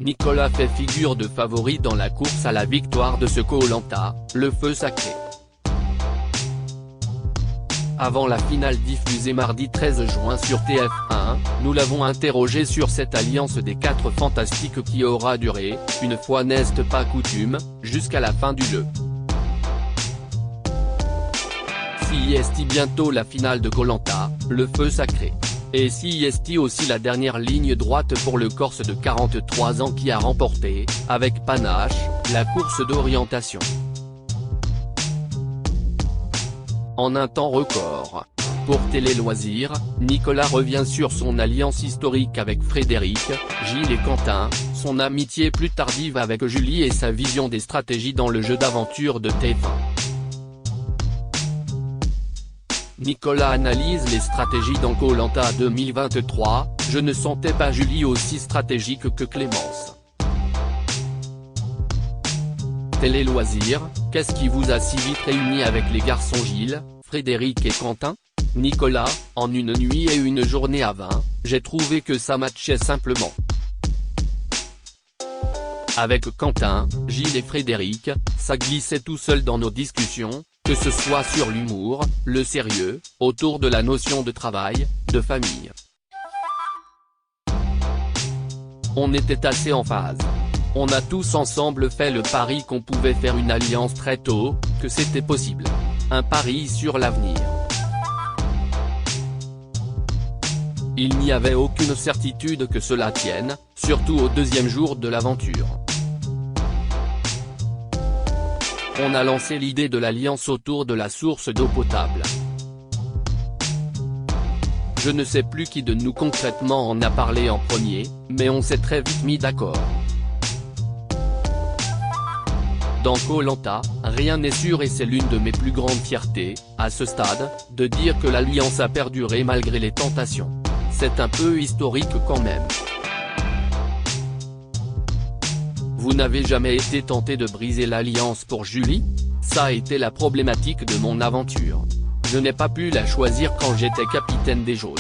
Nicolas fait figure de favori dans la course à la victoire de ce Koh-Lanta, le feu sacré. Avant la finale diffusée mardi 13 juin sur TF1, nous l'avons interrogé sur cette alliance des 4 fantastiques qui aura duré, une fois n'est pas coutume, jusqu'à la fin du jeu. Si est bientôt la finale de Koh-Lanta, le feu sacré. Et si est aussi la dernière ligne droite pour le Corse de 43 ans qui a remporté, avec panache, la course d'orientation. En un temps record. Pour Télé Loisirs, Nicolas revient sur son alliance historique avec Frédéric, Gilles et Quentin, son amitié plus tardive avec Julie et sa vision des stratégies dans le jeu d'aventure de TF1. Nicolas analyse les stratégies dans Koh-Lanta 2023, je ne sentais pas Julie aussi stratégique que Clémence. Télé Loisirs, qu'est-ce qui vous a si vite réuni avec les garçons Gilles, Frédéric et Quentin? Nicolas, en une nuit et une journée à 20, j'ai trouvé que ça matchait simplement. Avec Quentin, Gilles et Frédéric, ça glissait tout seul dans nos discussions, que ce soit sur l'humour, le sérieux, autour de la notion de travail, de famille. On était assez en phase. On a tous ensemble fait le pari qu'on pouvait faire une alliance très tôt, que c'était possible. Un pari sur l'avenir. Il n'y avait aucune certitude que cela tienne, surtout au deuxième jour de l'aventure. On a lancé l'idée de l'alliance autour de la source d'eau potable. Je ne sais plus qui de nous concrètement en a parlé en premier, mais on s'est très vite mis d'accord. Dans Koh-Lanta, rien n'est sûr et c'est l'une de mes plus grandes fiertés, à ce stade, de dire que l'alliance a perduré malgré les tentations. C'est un peu historique quand même. Vous n'avez jamais été tenté de briser l'alliance pour Julie? Ça a été la problématique de mon aventure. Je n'ai pas pu la choisir quand j'étais capitaine des jaunes.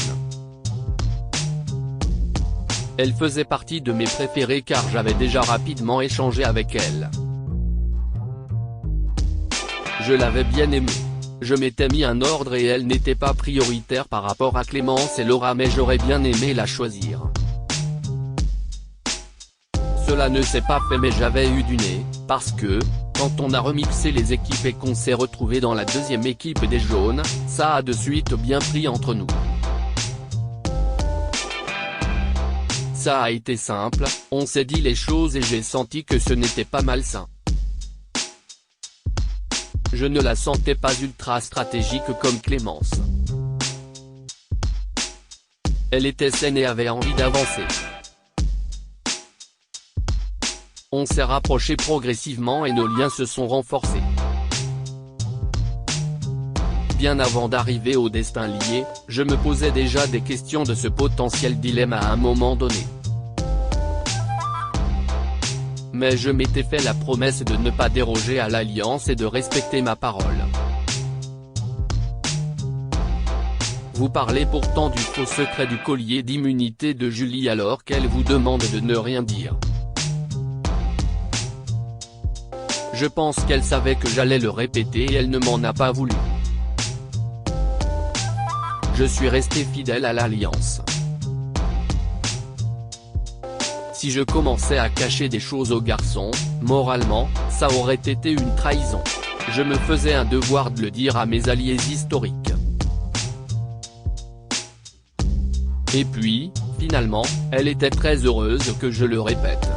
Elle faisait partie de mes préférés car j'avais déjà rapidement échangé avec elle. Je l'avais bien aimée. Je m'étais mis un ordre et elle n'était pas prioritaire par rapport à Clémence et Laura mais j'aurais bien aimé la choisir. Cela ne s'est pas fait mais j'avais eu du nez, parce que, quand on a remixé les équipes et qu'on s'est retrouvé dans la deuxième équipe des jaunes, ça a de suite bien pris entre nous. Ça a été simple, on s'est dit les choses et j'ai senti que ce n'était pas malsain. Je ne la sentais pas ultra stratégique comme Clémence. Elle était saine et avait envie d'avancer. On s'est rapprochés progressivement et nos liens se sont renforcés. Bien avant d'arriver au destin lié, je me posais déjà des questions de ce potentiel dilemme à un moment donné. Mais je m'étais fait la promesse de ne pas déroger à l'alliance et de respecter ma parole. Vous parlez pourtant du faux secret du collier d'immunité de Julie alors qu'elle vous demande de ne rien dire. Je pense qu'elle savait que j'allais le répéter et elle ne m'en a pas voulu. Je suis resté fidèle à l'alliance. Si je commençais à cacher des choses aux garçons, moralement, ça aurait été une trahison. Je me faisais un devoir de le dire à mes alliés historiques. Et puis, finalement, elle était très heureuse que je le répète.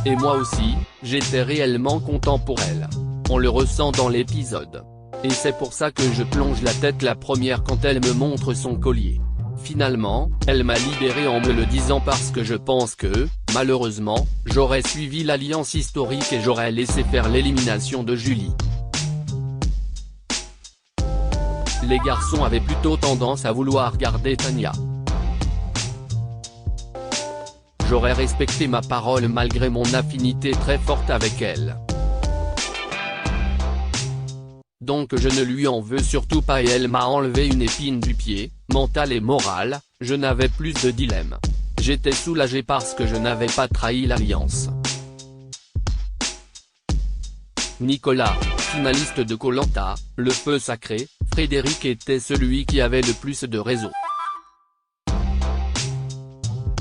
Et moi aussi, j'étais réellement content pour elle. On le ressent dans l'épisode. Et c'est pour ça que je plonge la tête la première quand elle me montre son collier. Finalement, elle m'a libéré en me le disant parce que je pense que, malheureusement, j'aurais suivi l'alliance historique et j'aurais laissé faire l'élimination de Julie. Les garçons avaient plutôt tendance à vouloir garder Tania. J'aurais respecté ma parole malgré mon affinité très forte avec elle. Donc je ne lui en veux surtout pas et elle m'a enlevé une épine du pied, mentale et morale, je n'avais plus de dilemme. J'étais soulagé parce que je n'avais pas trahi l'alliance. Nicolas, finaliste de Koh Lanta, le feu sacré, Frédéric était celui qui avait le plus de réseau.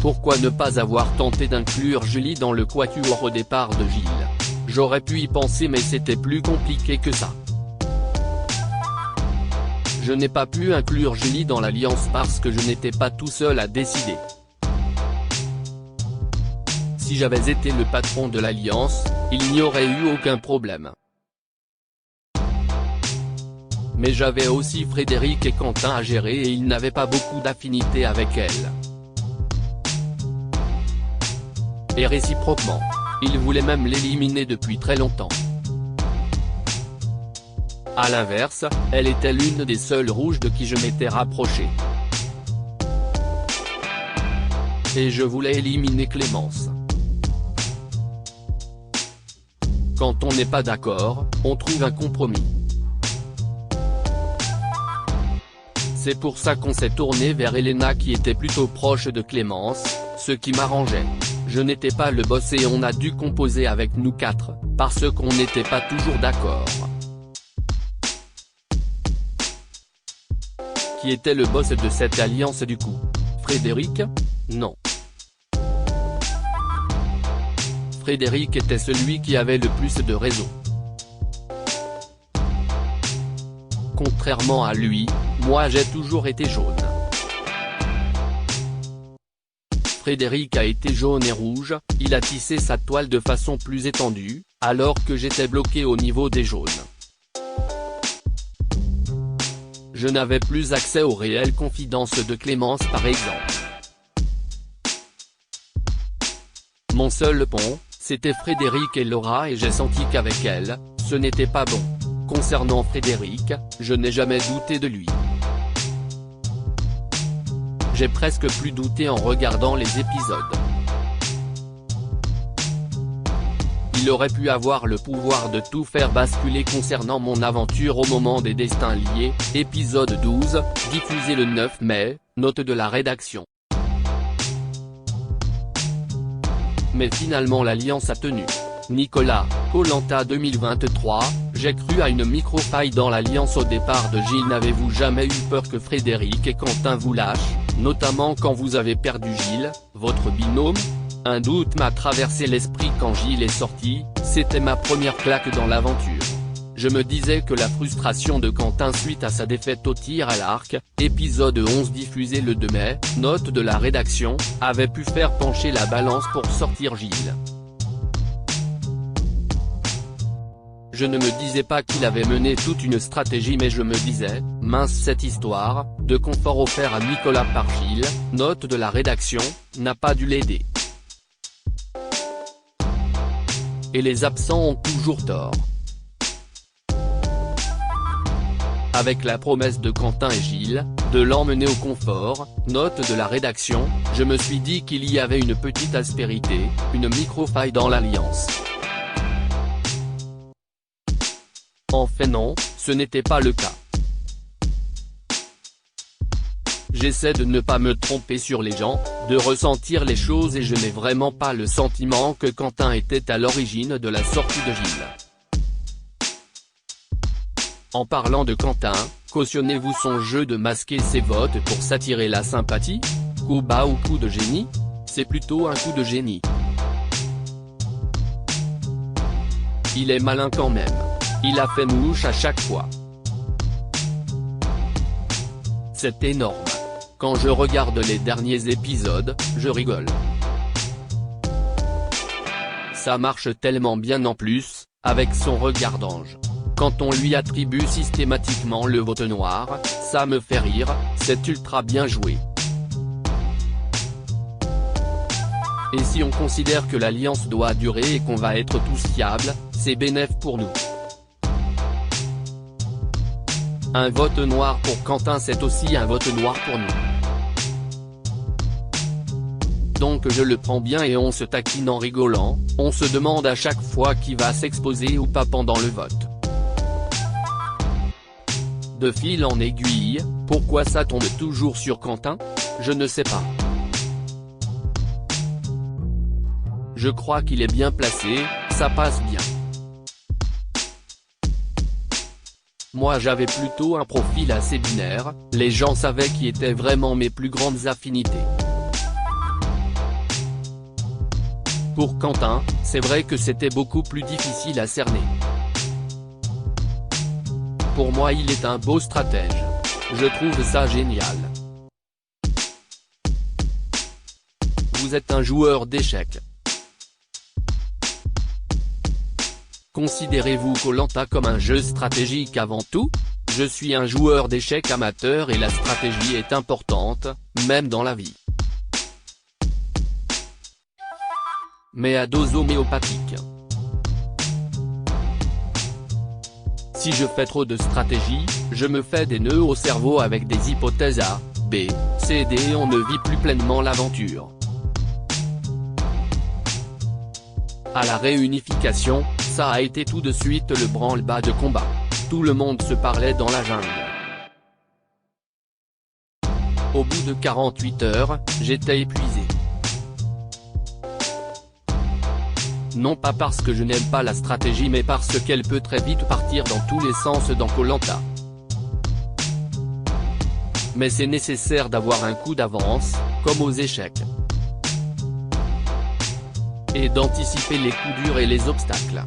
Pourquoi ne pas avoir tenté d'inclure Julie dans le quatuor au départ de Gilles? J'aurais pu y penser mais c'était plus compliqué que ça. Je n'ai pas pu inclure Julie dans l'alliance parce que je n'étais pas tout seul à décider. Si j'avais été le patron de l'alliance, il n'y aurait eu aucun problème. Mais j'avais aussi Frédéric et Quentin à gérer et ils n'avaient pas beaucoup d'affinité avec elle. Et réciproquement. Ils voulaient même l'éliminer depuis très longtemps. À l'inverse, elle était l'une des seules rouges de qui je m'étais rapproché. Et je voulais éliminer Clémence. Quand on n'est pas d'accord, on trouve un compromis. C'est pour ça qu'on s'est tourné vers Elena qui était plutôt proche de Clémence, ce qui m'arrangeait. Je n'étais pas le boss et on a dû composer avec nous quatre, parce qu'on n'était pas toujours d'accord. Qui était le boss de cette alliance du coup? Frédéric? Non. Frédéric était celui qui avait le plus de réseau. Contrairement à lui, moi j'ai toujours été jaune. Frédéric a été jaune et rouge, il a tissé sa toile de façon plus étendue, alors que j'étais bloqué au niveau des jaunes. Je n'avais plus accès aux réelles confidences de Clémence par exemple. Mon seul pont, c'était Frédéric et Laura et j'ai senti qu'avec elle, ce n'était pas bon. Concernant Frédéric, je n'ai jamais douté de lui. J'ai presque plus douté en regardant les épisodes. Il aurait pu avoir le pouvoir de tout faire basculer concernant mon aventure au moment des destins liés, épisode 12, diffusé le 9 mai, note de la rédaction. Mais finalement l'alliance a tenu. Nicolas, Koh Lanta 2023, j'ai cru à une micro-faille dans l'alliance au départ de Gilles. N'avez-vous jamais eu peur que Frédéric et Quentin vous lâchent, notamment quand vous avez perdu Gilles, votre binôme? Un doute m'a traversé l'esprit quand Gilles est sorti, c'était ma première claque dans l'aventure. Je me disais que la frustration de Quentin suite à sa défaite au tir à l'arc, épisode 11 diffusé le 2 mai, note de la rédaction, avait pu faire pencher la balance pour sortir Gilles. Je ne me disais pas qu'il avait mené toute une stratégie mais je me disais, mince cette histoire, de confort offert à Nicolas par Gilles, note de la rédaction, n'a pas dû l'aider. Et les absents ont toujours tort. Avec la promesse de Quentin et Gilles, de l'emmener au confort, note de la rédaction, je me suis dit qu'il y avait une petite aspérité, une micro-faille dans l'alliance. En fait non, ce n'était pas le cas. J'essaie de ne pas me tromper sur les gens, de ressentir les choses et je n'ai vraiment pas le sentiment que Quentin était à l'origine de la sortie de Gilles. En parlant de Quentin, cautionnez-vous son jeu de masquer ses votes pour s'attirer la sympathie? Coup bas ou coup de génie? C'est plutôt un coup de génie. Il est malin quand même. Il a fait mouche à chaque fois. C'est énorme. Quand je regarde les derniers épisodes, je rigole. Ça marche tellement bien en plus, avec son regard d'ange. Quand on lui attribue systématiquement le vote noir, ça me fait rire, c'est ultra bien joué. Et si on considère que l'alliance doit durer et qu'on va être tous fiables, c'est bénéf pour nous. Un vote noir pour Quentin c'est aussi un vote noir pour nous. Donc je le prends bien et on se taquine en rigolant, on se demande à chaque fois qui va s'exposer ou pas pendant le vote. De fil en aiguille, pourquoi ça tombe toujours sur Quentin? Je ne sais pas. Je crois qu'il est bien placé, ça passe bien. Moi j'avais plutôt un profil assez binaire, les gens savaient qui étaient vraiment mes plus grandes affinités. Pour Quentin, c'est vrai que c'était beaucoup plus difficile à cerner. Pour moi il est un beau stratège. Je trouve ça génial. Vous êtes un joueur d'échecs. Considérez-vous Koh-Lanta comme un jeu stratégique avant tout? Je suis un joueur d'échecs amateur et la stratégie est importante, même dans la vie. Mais à dose homéopathique. Si je fais trop de stratégie, je me fais des nœuds au cerveau avec des hypothèses A, B, C et D et on ne vit plus pleinement l'aventure. À la réunification, ça a été tout de suite le branle-bas de combat. Tout le monde se parlait dans la jungle. Au bout de 48 heures, j'étais épuisé. Non pas parce que je n'aime pas la stratégie mais parce qu'elle peut très vite partir dans tous les sens dans Koh-Lanta. Mais c'est nécessaire d'avoir un coup d'avance, comme aux échecs. Et d'anticiper les coups durs et les obstacles.